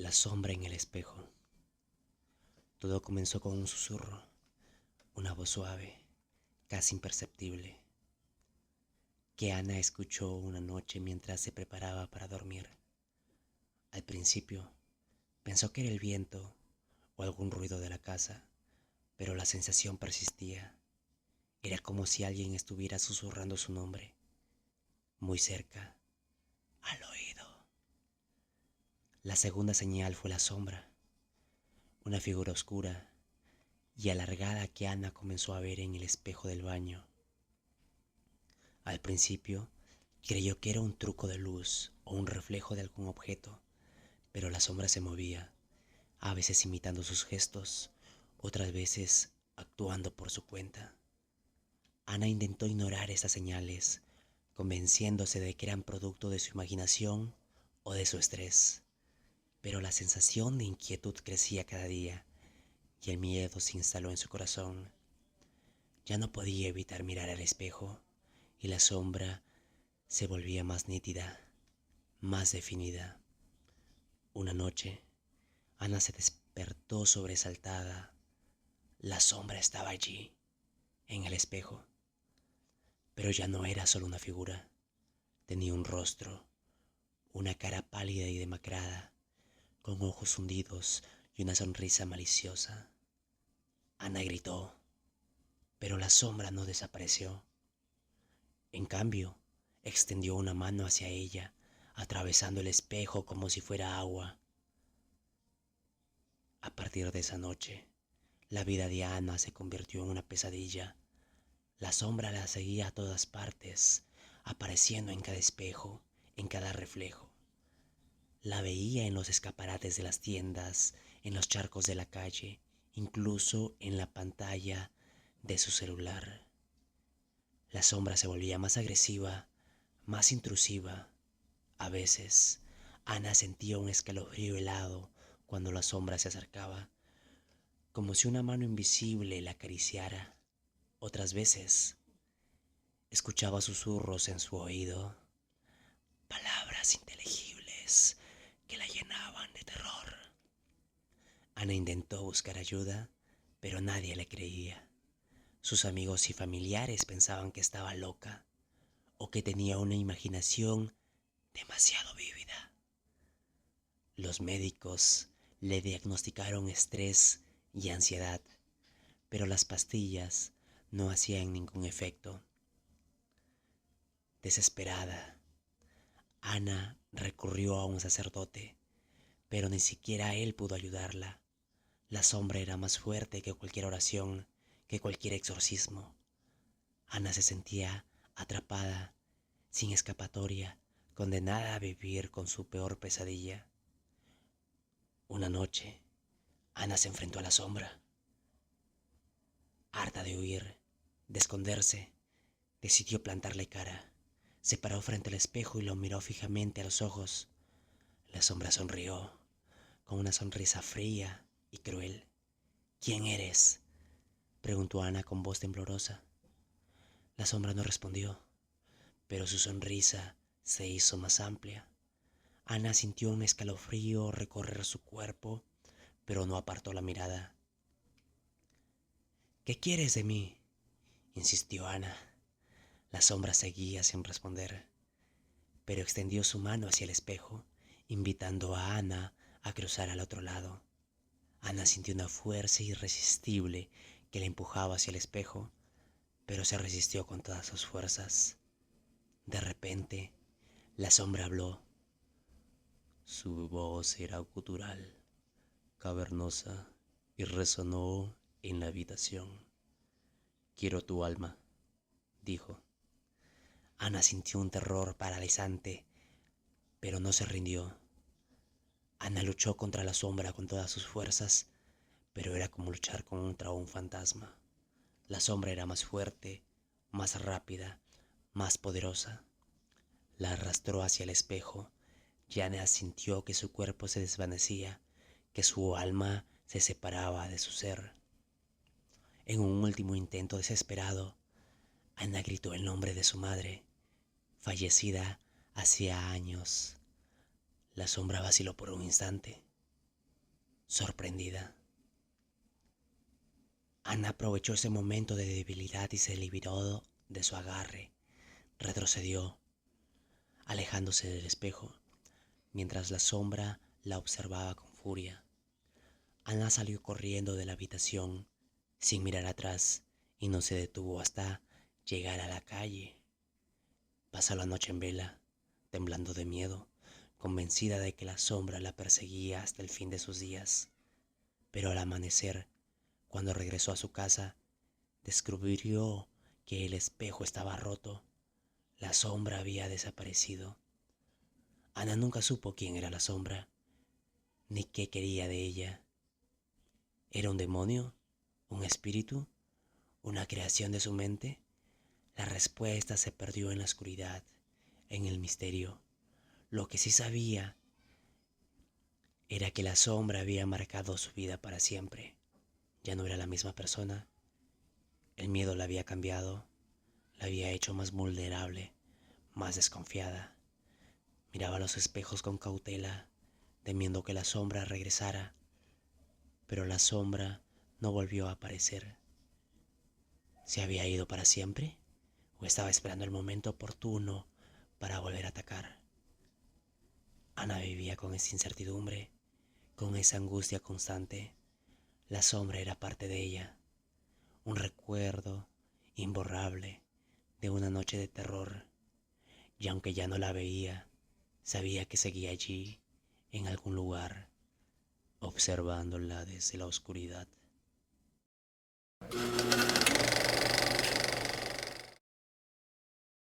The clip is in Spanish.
La sombra en el espejo. Todo comenzó con un susurro, una voz suave, casi imperceptible, que Ana escuchó una noche mientras se preparaba para dormir. Al principio, pensó que era el viento o algún ruido de la casa, pero la sensación persistía. Era como si alguien estuviera susurrando su nombre, muy cerca, al oído. La segunda señal fue la sombra, una figura oscura y alargada que Ana comenzó a ver en el espejo del baño. Al principio, creyó que era un truco de luz o un reflejo de algún objeto, pero la sombra se movía, a veces imitando sus gestos, otras veces actuando por su cuenta. Ana intentó ignorar esas señales, convenciéndose de que eran producto de su imaginación o de su estrés, pero la sensación de inquietud crecía cada día y el miedo se instaló en su corazón. Ya no podía evitar mirar al espejo y la sombra se volvía más nítida, más definida. Una noche, Ana se despertó sobresaltada. La sombra estaba allí, en el espejo, pero ya no era solo una figura. Tenía un rostro, una cara pálida y demacrada, con ojos hundidos y una sonrisa maliciosa. Ana gritó, pero la sombra no desapareció. En cambio, extendió una mano hacia ella, atravesando el espejo como si fuera agua. A partir de esa noche, la vida de Ana se convirtió en una pesadilla. La sombra la seguía a todas partes, apareciendo en cada espejo, en cada reflejo. La veía en los escaparates de las tiendas, en los charcos de la calle, incluso en la pantalla de su celular. La sombra se volvía más agresiva, más intrusiva. A veces, Ana sentía un escalofrío helado cuando la sombra se acercaba, como si una mano invisible la acariciara. Otras veces, escuchaba susurros en su oído, palabras inteligibles que la llenaban de terror. Ana intentó buscar ayuda, pero nadie le creía. Sus amigos y familiares pensaban que estaba loca o que tenía una imaginación demasiado vívida. Los médicos le diagnosticaron estrés y ansiedad, pero las pastillas no hacían ningún efecto. Desesperada, Ana recurrió a un sacerdote, pero ni siquiera él pudo ayudarla. La sombra era más fuerte que cualquier oración, que cualquier exorcismo. Ana se sentía atrapada, sin escapatoria, condenada a vivir con su peor pesadilla. Una noche, Ana se enfrentó a la sombra. Harta de huir, de esconderse, decidió plantarle cara. Se paró frente al espejo y lo miró fijamente a los ojos. La sombra sonrió, con una sonrisa fría y cruel. ¿Quién eres?, preguntó Ana con voz temblorosa. La sombra no respondió, pero su sonrisa se hizo más amplia. Ana sintió un escalofrío recorrer su cuerpo, pero no apartó la mirada. ¿Qué quieres de mí?, insistió Ana. La sombra seguía sin responder, pero extendió su mano hacia el espejo, invitando a Ana a cruzar al otro lado. Ana sintió una fuerza irresistible que la empujaba hacia el espejo, pero se resistió con todas sus fuerzas. De repente, la sombra habló. Su voz era gutural, cavernosa, y resonó en la habitación. Quiero tu alma, dijo. Ana sintió un terror paralizante, pero no se rindió. Ana luchó contra la sombra con todas sus fuerzas, pero era como luchar contra un fantasma. La sombra era más fuerte, más rápida, más poderosa. La arrastró hacia el espejo. Ana sintió que su cuerpo se desvanecía, que su alma se separaba de su ser. En un último intento desesperado, Ana gritó el nombre de su madre, fallecida hacía años. La sombra vaciló por un instante, sorprendida. Ana aprovechó ese momento de debilidad y se liberó de su agarre. Retrocedió, alejándose del espejo, mientras la sombra la observaba con furia. Ana salió corriendo de la habitación sin mirar atrás y no se detuvo hasta llegar a la calle. Pasó la noche en vela, temblando de miedo, convencida de que la sombra la perseguía hasta el fin de sus días. Pero al amanecer, cuando regresó a su casa, descubrió que el espejo estaba roto. La sombra había desaparecido. Ana nunca supo quién era la sombra, ni qué quería de ella. ¿Era un demonio? ¿Un espíritu? ¿Una creación de su mente? La respuesta se perdió en la oscuridad, en el misterio. Lo que sí sabía era que la sombra había marcado su vida para siempre. Ya no era la misma persona. El miedo la había cambiado, la había hecho más vulnerable, más desconfiada. Miraba los espejos con cautela, temiendo que la sombra regresara, pero la sombra no volvió a aparecer. ¿Se había ido para siempre? ¿O estaba esperando el momento oportuno para volver a atacar? Ana vivía con esa incertidumbre, con esa angustia constante. La sombra era parte de ella, un recuerdo imborrable de una noche de terror, y aunque ya no la veía, sabía que seguía allí, en algún lugar, observándola desde la oscuridad.